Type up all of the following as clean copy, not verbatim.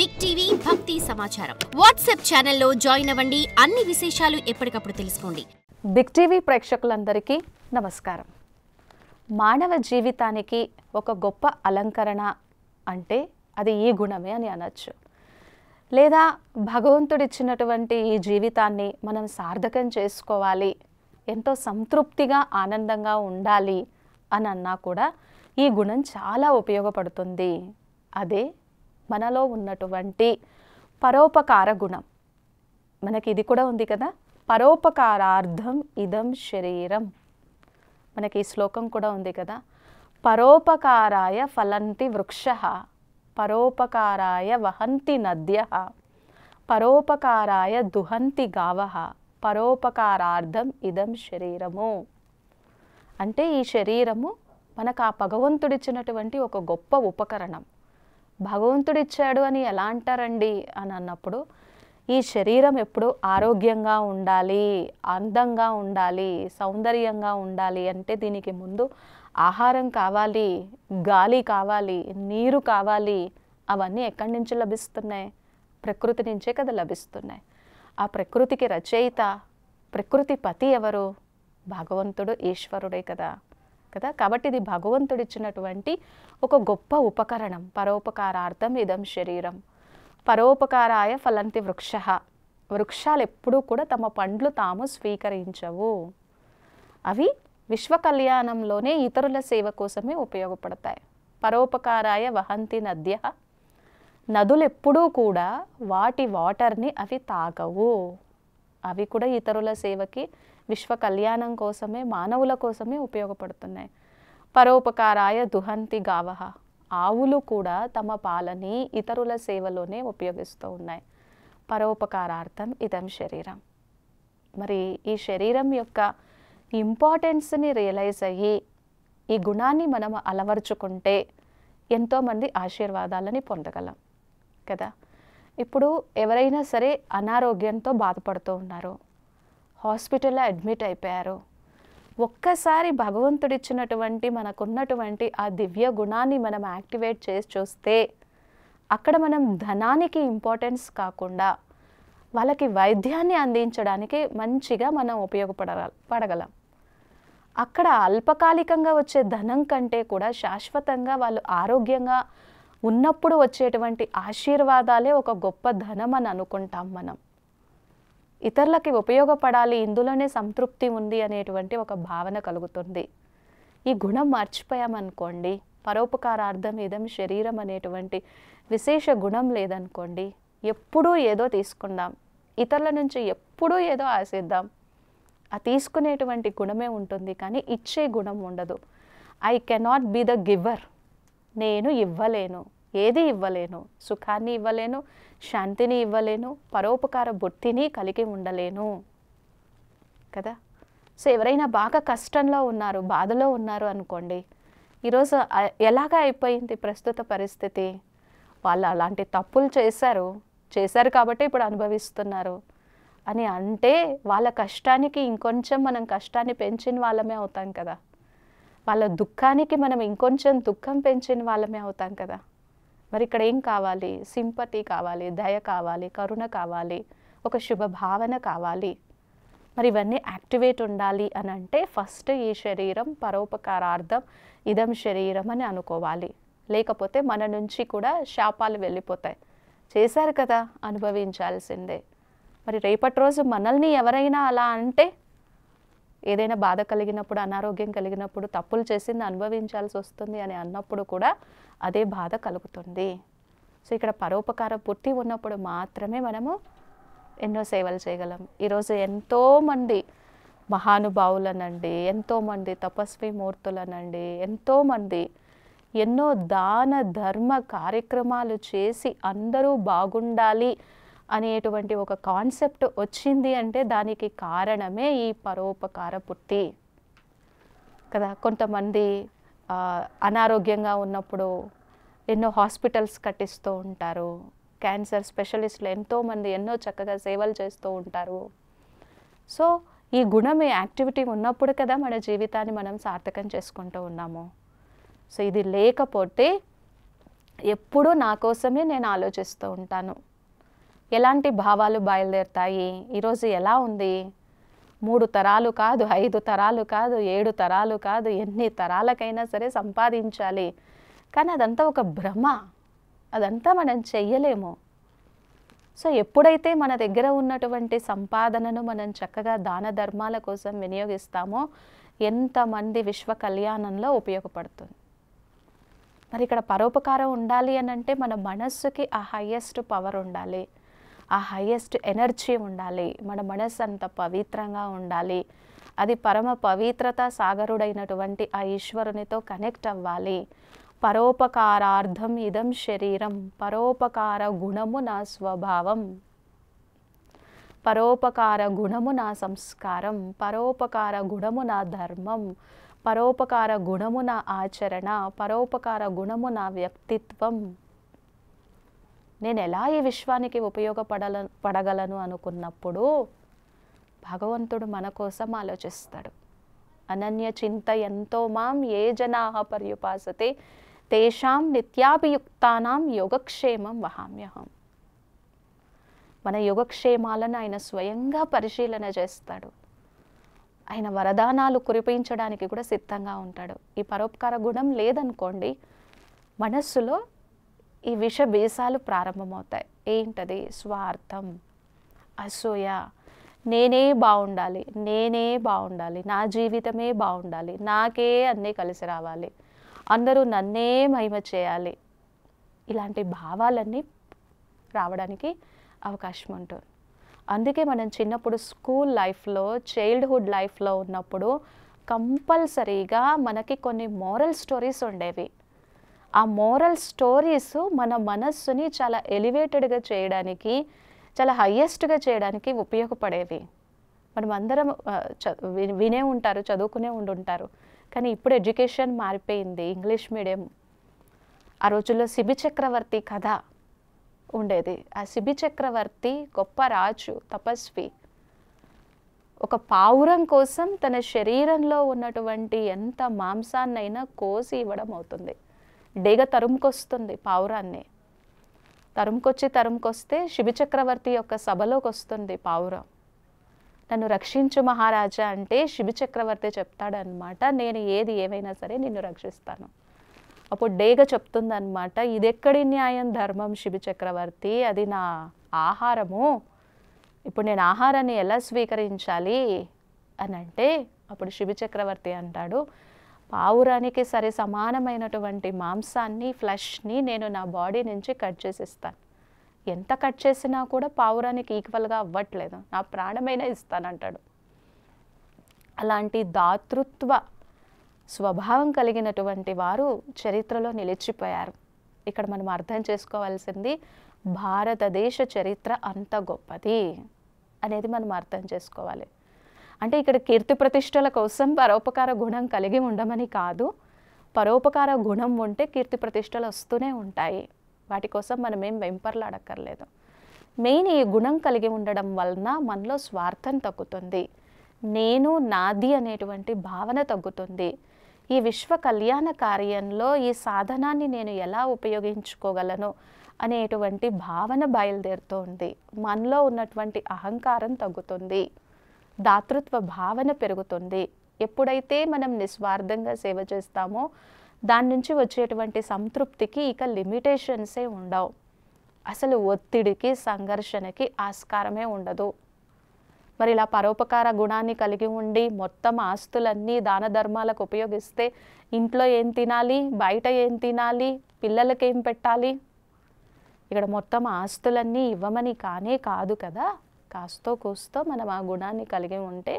Big TV భక్తి సమాచారం WhatsApp ఛానల్లో జాయిన్ అవ్వండి. అన్ని విశేషాలు ఎప్పటికప్పుడు తెలుసుకోండి. బిగ్ టీవీ ప్రేక్షకులందరికీ నమస్కారం. మానవ జీవితానికి ఒక గొప్ప అలంకరణ అంటే అది ఈ గుణమే అని అనొచ్చు. లేదా భగవంతుడిచ్చినటువంటి ఈ జీవితాన్ని మనం సార్థకం చేసుకోవాలి, ఎంతో సంతృప్తిగా ఆనందంగా ఉండాలి అని అన్నా కూడా ఈ గుణం చాలా ఉపయోగపడుతుంది. అదే మనలో ఉన్నటువంటి పరోపకార గుణం. మనకి ఇది కూడా ఉంది కదా, పరోపకారార్థం ఇదం శరీరం. మనకి ఈ శ్లోకం కూడా ఉంది కదా, పరోపకారాయ ఫలంతి వృక్షః, పరోపకారాయ వహంతి నద్యః, పరోపకారాయ దుహంతి గావః, పరోపకారార్థం ఇదం శరీరము. అంటే ఈ శరీరము మనకు ఆ భగవంతుడిచ్చినటువంటి ఒక గొప్ప ఉపకరణం. భగవంతుడిచ్చాడు అని ఎలా అంటారండి అని అన్నప్పుడు, ఈ శరీరం ఎప్పుడు ఆరోగ్యంగా ఉండాలి, అందంగా ఉండాలి, సౌందర్యంగా ఉండాలి అంటే దీనికి ముందు ఆహారం కావాలి, గాలి కావాలి, నీరు కావాలి. అవన్నీ ఎక్కడి నుంచి లభిస్తున్నాయి? ప్రకృతి నుంచే కదా లభిస్తున్నాయి. ఆ ప్రకృతికి రచయిత, ప్రకృతి పతి ఎవరు? భగవంతుడు, ఈశ్వరుడే కదా. కాబట్టి ఇది భగవంతుడిచ్చినటువంటి ఒక గొప్ప ఉపకరణం. పరోపకారార్థం ఇదం శరీరం, పరోపకారాయ ఫలంతి వృక్షః. వృక్షాలు ఎప్పుడూ కూడా తమ పండ్లు తాము స్వీకరించవు. అవి విశ్వ కళ్యాణంలోనే ఇతరుల సేవ కోసమే ఉపయోగపడతాయి. పరోపకారాయ వహంతి నద్యః. నదులు ఎప్పుడూ కూడా వాటి వాటర్ని అవి తాగవు. అవి కూడా ఇతరుల సేవకి, విశ్వ కళ్యాణం కోసమే, మానవుల కోసమే ఉపయోగపడుతున్నాయి. పరోపకారాయ దుహంతి గావః. ఆవులు కూడా తమ పాలని ఇతరుల సేవలోనే ఉపయోగిస్తూ ఉన్నాయి. పరోపకారార్థం ఇదం శరీరం. మరి ఈ శరీరం యొక్క ఇంపార్టెన్స్ని రియలైజ్ అయ్యి ఈ గుణాన్ని మనం అలవర్చుకుంటే ఎంతోమంది ఆశీర్వాదాలని పొందగలం కదా. ఇప్పుడు ఎవరైనా సరే అనారోగ్యంతో బాధపడుతూ ఉన్నారు, హాస్పిటల్లో అడ్మిట్ అయిపోయారు. ఒక్కసారి భగవంతుడిచ్చినటువంటి మనకున్నటువంటి ఆ దివ్య గుణాన్ని మనం యాక్టివేట్ చేసి చూస్తే అక్కడ మనం ధనానికి ఇంపార్టెన్స్ కాకుండా వాళ్ళకి వైద్యాన్ని అందించడానికి మంచిగా మనం ఉపయోగపడగలం. అక్కడ అల్పకాలికంగా వచ్చే ధనం కంటే కూడా శాశ్వతంగా వాళ్ళు ఆరోగ్యంగా ఉన్నప్పుడు వచ్చేటువంటి ఆశీర్వాదాలే ఒక గొప్ప ధనం అని అనుకుంటాం మనం. ఇతరులకి ఉపయోగపడాలి, ఇందులోనే సంతృప్తి ఉంది అనేటువంటి ఒక భావన కలుగుతుంది. ఈ గుణం మర్చిపోయామనుకోండి, పరోపకారార్థం ఇదం శరీరం అనేటువంటి విశేష గుణం లేదనుకోండి, ఎప్పుడూ ఏదో తీసుకుందాం, ఇతరుల నుంచి ఎప్పుడూ ఏదో ఆశిద్దాం. ఆ తీసుకునేటువంటి గుణమే ఉంటుంది, కానీ ఇచ్చే గుణం ఉండదు. I cannot be the giver. నేను ఇవ్వలేను, ఏది ఇవ్వలేను, సుఖాన్ని ఇవ్వలేను, శాంతిని ఇవ్వలేను, పరోపకార బుద్ధిని కలిగి ఉండలేను కదా. సో ఎవరైనా బాగా కష్టంలో ఉన్నారు, బాధలో ఉన్నారు అనుకోండి, ఈరోజు ఎలాగా అయిపోయింది ప్రస్తుత పరిస్థితి? వాళ్ళు అలాంటి తప్పులు చేశారు కాబట్టి ఇప్పుడు అనుభవిస్తున్నారు అని అంటే వాళ్ళ కష్టానికి ఇంకొంచెం మనం కష్టాన్ని పెంచిన వాళ్ళమే అవుతాం కదా. వాళ్ళ దుఃఖానికి మనం ఇంకొంచెం దుఃఖం పెంచిన వాళ్ళమే అవుతాం కదా. మరి ఇక్కడ ఏం కావాలి? సింపతి కావాలి, దయ కావాలి, కరుణ కావాలి, ఒక శుభ భావన కావాలి. మరి ఇవన్నీ యాక్టివేట్ ఉండాలి అని అంటే ఫస్ట్ ఈ శరీరం పరోపకారార్థం ఇదం శరీరం అని అనుకోవాలి. లేకపోతే మన నుంచి కూడా శాపాలు వెళ్ళిపోతాయి. చేశారు కదా, అనుభవించాల్సిందే. మరి రేపటి రోజు మనల్ని ఎవరైనా అలా అంటే, ఏదైనా బాధ కలిగినప్పుడు, అనారోగ్యం కలిగినప్పుడు, తప్పులు చేసింది అనుభవించాల్సి వస్తుంది అని అన్నప్పుడు కూడా అదే బాధ కలుగుతుంది. సో ఇక్కడ పరోపకార బుద్ధి ఉన్నప్పుడు మాత్రమే మనము ఎన్నో సేవలు చేయగలం. ఈరోజు ఎంతోమంది మహానుభావులనండి, ఎంతోమంది తపస్వి మూర్తులనండి, ఎంతోమంది ఎన్నో దాన ధర్మ కార్యక్రమాలు చేసి అందరూ బాగుండాలి అనేటువంటి ఒక కాన్సెప్ట్ వచ్చింది అంటే దానికి కారణమే ఈ పరోపకార బుద్ధి కదా. కొంతమంది అనారోగ్యంగా ఉన్నప్పుడు ఎన్నో హాస్పిటల్స్ కట్టిస్తూ ఉంటారు. క్యాన్సర్ స్పెషలిస్టులు ఎంతోమంది ఎన్నో చక్కగా సేవలు చేస్తూ ఉంటారు. సో ఈ గుణం, ఈ యాక్టివిటీ ఉన్నప్పుడు కదా మన జీవితాన్ని మనం సార్థకం చేసుకుంటూ ఉన్నాము. సో ఇది లేకపోతే ఎప్పుడూ నా కోసమే నేను ఆలోచిస్తూ ఉంటాను. ఎలాంటి భావాలు బయలుదేరుతాయి, ఈరోజు ఎలా ఉంది, 3 తరాలు కాదు, 5 తరాలు కాదు, 7 తరాలు కాదు, ఎన్ని తరాలకైనా సరే సంపాదించాలి. కానీ అదంతా ఒక భ్రమ, అదంతా మనం చెయ్యలేము. సో ఎప్పుడైతే మన దగ్గర ఉన్నటువంటి సంపాదనను మనం చక్కగా దాన ధర్మాల కోసం వినియోగిస్తామో ఎంతమంది విశ్వ కళ్యాణంలో ఉపయోగపడుతుంది. మరి ఇక్కడ పరోపకారం ఉండాలి అని అంటే మన మనస్సుకి ఆ హయ్యెస్ట్ పవర్ ఉండాలి, ఆ హయ్యెస్ట్ ఎనర్జీ ఉండాలి, మన మనస్సు అంత పవిత్రంగా ఉండాలి, అది పరమ పవిత్రత సాగరుడైనటువంటి ఆ ఈశ్వరునితో కనెక్ట్ అవ్వాలి. పరోపకారార్థం ఇదం శరీరం, పరోపకార గుణము నా స్వభావం, పరోపకార గుణము నా సంస్కారం, పరోపకార గుణము నా ధర్మం, పరోపకార గుణము నా ఆచరణ, పరోపకార గుణము నా వ్యక్తిత్వం. నేను ఎలా ఈ విశ్వానికి పడగలను అనుకున్నప్పుడు భగవంతుడు మన కోసం ఆలోచిస్తాడు. అనన్య చింతయంతో మాం ఏ జనాః పర్యుపాసతే తేషాం నిత్యాభియుక్తానాం యోగక్షేమం వహామ్యహం. మన యోగక్షేమాలను ఆయన స్వయంగా పరిశీలన చేస్తాడు. ఆయన వరదానాలు కురిపించడానికి కూడా సిద్ధంగా ఉంటాడు. ఈ పరోపకార గుణం లేదనుకోండి, మనస్సులో ఈ విష బీసాలు ప్రారంభమవుతాయి. ఏంటది? స్వార్థం, అసూయ, నేనే బాగుండాలి, నేనే బాగుండాలి, నా జీవితమే బాగుండాలి, నాకే అన్నీ కలిసి రావాలి, అందరూ నన్నే మహిమ చేయాలి. ఇలాంటి భావాలన్నీ రావడానికి అవకాశం ఉంటుంది. అందుకే మనం చిన్నప్పుడు స్కూల్ లైఫ్లో, చైల్డ్హుడ్ లైఫ్లో ఉన్నప్పుడు కంపల్సరీగా మనకి కొన్ని మోరల్ స్టోరీస్ ఉండేవి. ఆ మోరల్ స్టోరీస్ మన మనస్సుని చాలా ఎలివేటెడ్గా చేయడానికి, చాలా హయ్యెస్ట్గా చేయడానికి ఉపయోగపడేవి. మనం అందరం వినే ఉంటారు, చదువుకునే ఉండుంటారు. కానీ ఇప్పుడు ఎడ్యుకేషన్ మారిపోయింది, ఇంగ్లీష్ మీడియం. ఆ రోజుల్లో శిబి చక్రవర్తి కథ ఉండేది. ఆ శిబి చక్రవర్తి గొప్ప రాజు, తపస్వి. ఒక పావురం కోసం తన శరీరంలో ఉన్నటువంటి ఎంత మాంసాన్నైనా కోసి ఇవ్వడం అవుతుంది. డేగ తరుముకొస్తుంది పావురాన్ని. తరుముకొస్తే శిబి చక్రవర్తి యొక్క సభలోకి వస్తుంది పావురం. నన్ను రక్షించు మహారాజా అంటే శిబి చక్రవర్తి చెప్తాడనమాట, నేను ఏది ఏమైనా సరే నిన్ను రక్షిస్తాను. అప్పుడు డేగ చెప్తుందనమాట, ఇదెక్కడి న్యాయం ధర్మం శిబి చక్రవర్తి, అది నా ఆహారము, ఇప్పుడు నేను ఆహారాన్ని ఎలా స్వీకరించాలి అని అంటే, అప్పుడు శిబి చక్రవర్తి అంటాడు, పావురానికి సరి సమానమైనటువంటి మాంసాన్ని, ఫ్లష్ని నేను నా బాడీ నుంచి కట్ చేసిస్తాను. ఎంత కట్ చేసినా కూడా పావురానికి ఈక్వల్గా అవ్వట్లేదు, నా ప్రాణమైనా ఇస్తానంటాడు. అలాంటి దాతృత్వ స్వభావం కలిగినటువంటి వారు చరిత్రలో నిలిచిపోయారు. ఇక్కడ మనం అర్థం చేసుకోవాల్సింది, భారతదేశ చరిత్ర అంత గొప్పది అనేది మనం అర్థం చేసుకోవాలి. అంటే ఇక్కడ కీర్తి ప్రతిష్టల కోసం పరోపకార గుణం కలిగి ఉండమని కాదు, పరోపకార గుణం ఉంటే కీర్తి ప్రతిష్టలు వస్తూనే ఉంటాయి. వాటి కోసం మనం ఏం వెంపర్లాడక్కర్లేదు. మెయిన్ ఈ గుణం కలిగి ఉండడం వలన మనలో స్వార్థం తగ్గుతుంది, నేను నాది అనేటువంటి భావన తగ్గుతుంది. ఈ విశ్వ కళ్యాణ కార్యంలో ఈ సాధనాన్ని నేను ఎలా ఉపయోగించుకోగలను అనేటువంటి భావన బయలుదేరుతూ ఉంది. మనలో ఉన్నటువంటి అహంకారం తగ్గుతుంది, దాతృత్వ భావన పెరుగుతుంది. ఎప్పుడైతే మనం నిస్వార్థంగా సేవ చేస్తామో దాని నుంచి వచ్చేటువంటి సంతృప్తికి ఇక లిమిటేషన్సే ఉండవు. అసలు ఒత్తిడికి, సంఘర్షణకి ఆస్కారమే ఉండదు. మరి ఇలా పరోపకార గుణాన్ని కలిగి ఉండి మొత్తం ఆస్తులన్నీ దాన ధర్మాలకు ఉపయోగిస్తే ఇంట్లో ఏం తినాలి, బయట ఏం తినాలి, పిల్లలకి ఏం పెట్టాలి? ఇక్కడ మొత్తం ఆస్తులన్నీ ఇవ్వమని కానే కాదు కదా. కాస్తో కూస్తో మనం ఆ గుణాన్ని కలిగి ఉంటే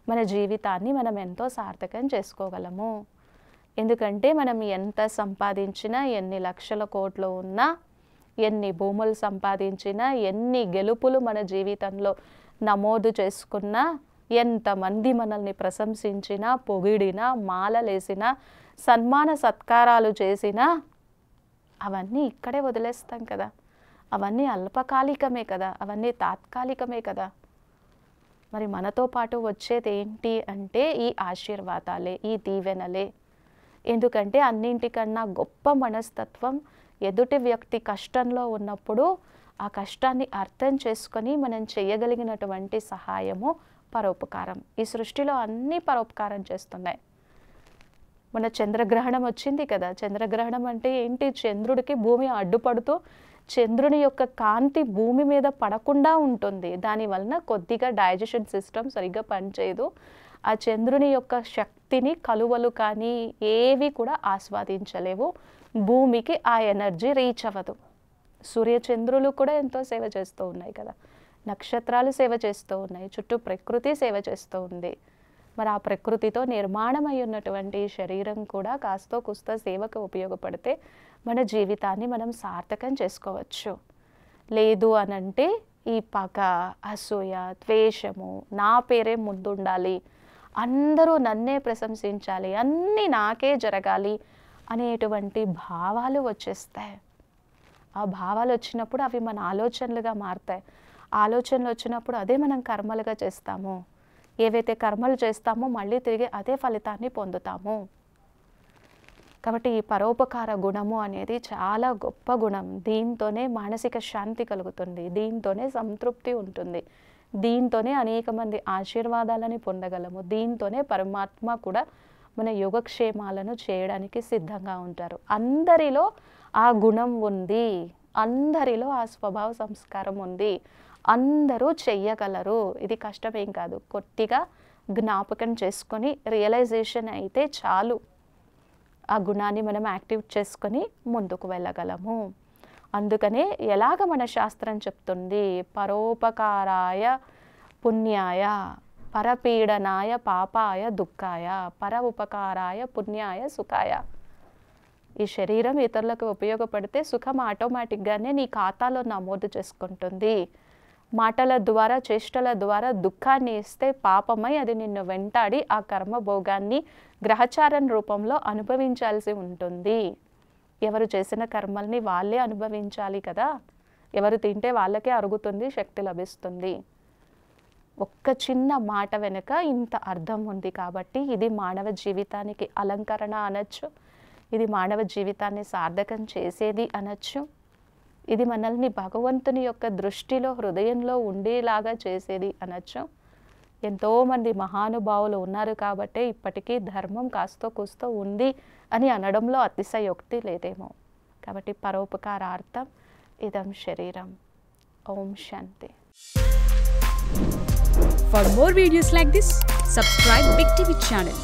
మన జీవితాన్ని మనం ఎంతో సార్థకం చేసుకోగలము. ఎందుకంటే మనం ఎంత సంపాదించినా, ఎన్ని లక్షల కోట్లు ఉన్నా, ఎన్ని భూములు సంపాదించినా, ఎన్ని గెలుపులు మన జీవితంలో నమోదు చేసుకున్నా, ఎంతమంది మనల్ని ప్రశంసించినా, పొగిడినా, మాలలేసినా, సన్మాన సత్కారాలు చేసినా అవన్నీ ఇక్కడే వదిలేస్తాం కదా. అవన్నీ అల్పకాలికమే కదా, అవన్నీ తాత్కాలికమే కదా. మరి మనతో పాటు వచ్చేది ఏంటి అంటే ఈ ఆశీర్వాదాలే, ఈ దీవెనలే. ఎందుకంటే అన్నింటికన్నా గొప్ప మనస్తత్వం ఎదుటి వ్యక్తి కష్టంలో ఉన్నప్పుడు ఆ కష్టాన్ని అర్థం చేసుకొని మనం చేయగలిగినటువంటి సహాయము పరోపకారం. ఈ సృష్టిలో అన్నీ పరోపకారం చేస్తున్నాయి. మన చంద్రగ్రహణం వచ్చింది కదా, చంద్రగ్రహణం అంటే ఏంటి? చంద్రుడికి భూమి అడ్డుపడుతూ చంద్రుని యొక్క కాంతి భూమి మీద పడకుండా ఉంటుంది. దానివలన కొద్దిగా డైజెషన్ సిస్టమ్ సరిగ్గా పనిచేయదు. ఆ చంద్రుని యొక్క శక్తిని కలువలు కానీ ఏవి కూడా ఆస్వాదించలేవు. భూమికి ఆ ఎనర్జీ రీచ్ అవ్వదు. సూర్యచంద్రులు కూడా ఎంతో సేవ చేస్తూ ఉన్నాయి కదా, నక్షత్రాలు సేవ చేస్తూ ఉన్నాయి, చుట్టూ ప్రకృతి సేవ చేస్తూ ఉంది. మరి ఆ ప్రకృతితో నిర్మాణమై ఉన్నటువంటి శరీరం కూడా కాస్తో కుస్తో సేవకు ఉపయోగపడితే మన జీవితాన్ని మనం సార్థకం చేసుకోవచ్చు. లేదు అనంటే ఈ పగ, అసూయ, ద్వేషము, నా పేరే ముందుండాలి, అందరూ నన్నే ప్రశంసించాలి, అన్నీ నాకే జరగాలి అనేటువంటి భావాలు వచ్చేస్తాయి. ఆ భావాలు వచ్చినప్పుడు అవి మన ఆలోచనలుగా మారుతాయి. ఆలోచనలు వచ్చినప్పుడు అదే మనం కర్మలుగా చేస్తాము. ఏవైతే కర్మలు చేస్తామో మళ్ళీ తిరిగి అదే ఫలితాన్ని పొందుతాము. కాబట్టి ఈ పరోపకార గుణము అనేది చాలా గొప్ప గుణం. దీంతోనే మానసిక శాంతి కలుగుతుంది, దీంతోనే సంతృప్తి ఉంటుంది, దీంతోనే అనేక మంది ఆశీర్వాదాలని పొందగలము, దీంతోనే పరమాత్మ కూడా మన యోగక్షేమాలను చేయడానికి సిద్ధంగా ఉంటారు. అందరిలో ఆ గుణం ఉంది, అందరిలో ఆ స్వభావ సంస్కారం ఉంది, అందరూ చెయ్యగలరు. ఇది కష్టమేం కాదు. కొద్దిగా జ్ఞాపకం చేసుకొని రియలైజేషన్ అయితే చాలు, ఆ గుణాన్ని మనం యాక్టివ్ చేసుకొని ముందుకు వెళ్ళగలము. అందుకనే ఎలాగ మన శాస్త్రం చెప్తుంది, పరోపకారాయ పుణ్యాయ, పరపీడనాయ పాపాయ దుఃఖాయ, పర ఉపకారాయ పుణ్యాయ సుఖాయ. ఈ శరీరం ఇతరులకు ఉపయోగపడితే సుఖం ఆటోమేటిక్గానే నీ ఖాతాలో నమోదు చేసుకుంటుంది. మాటల ద్వారా, చేష్టల ద్వారా దుఃఖాన్ని ఇస్తే పాపమై అది నిన్ను వెంటాడి ఆ కర్మభోగాన్ని గ్రహచారం రూపంలో అనుభవించాల్సి ఉంటుంది. ఎవరు చేసిన కర్మల్ని వాళ్ళే అనుభవించాలి కదా. ఎవరు తింటే వాళ్ళకే అరుగుతుంది, శక్తి లభిస్తుంది. ఒక్క చిన్న మాట వెనుక ఇంత అర్థం ఉంది. కాబట్టి ఇది మానవ జీవితానికి అలంకరణ అనొచ్చు, ఇది మానవ జీవితాన్ని సార్థకం చేసేది అనొచ్చు, ఇది మనల్ని భగవంతుని యొక్క దృష్టిలో హృదయంలో ఉండేలాగా చేసేది అనొచ్చు. ఎంతోమంది మహానుభావులు ఉన్నారు కాబట్టే ఇప్పటికీ ధర్మం కాస్తో కూస్తో ఉంది అని అనడంలో అతిశయోక్తి లేదేమో. కాబట్టి పరోపకారార్థం ఇదం శరీరం. ఓం శాంతి. For more videos like this, subscribe Big TV channel.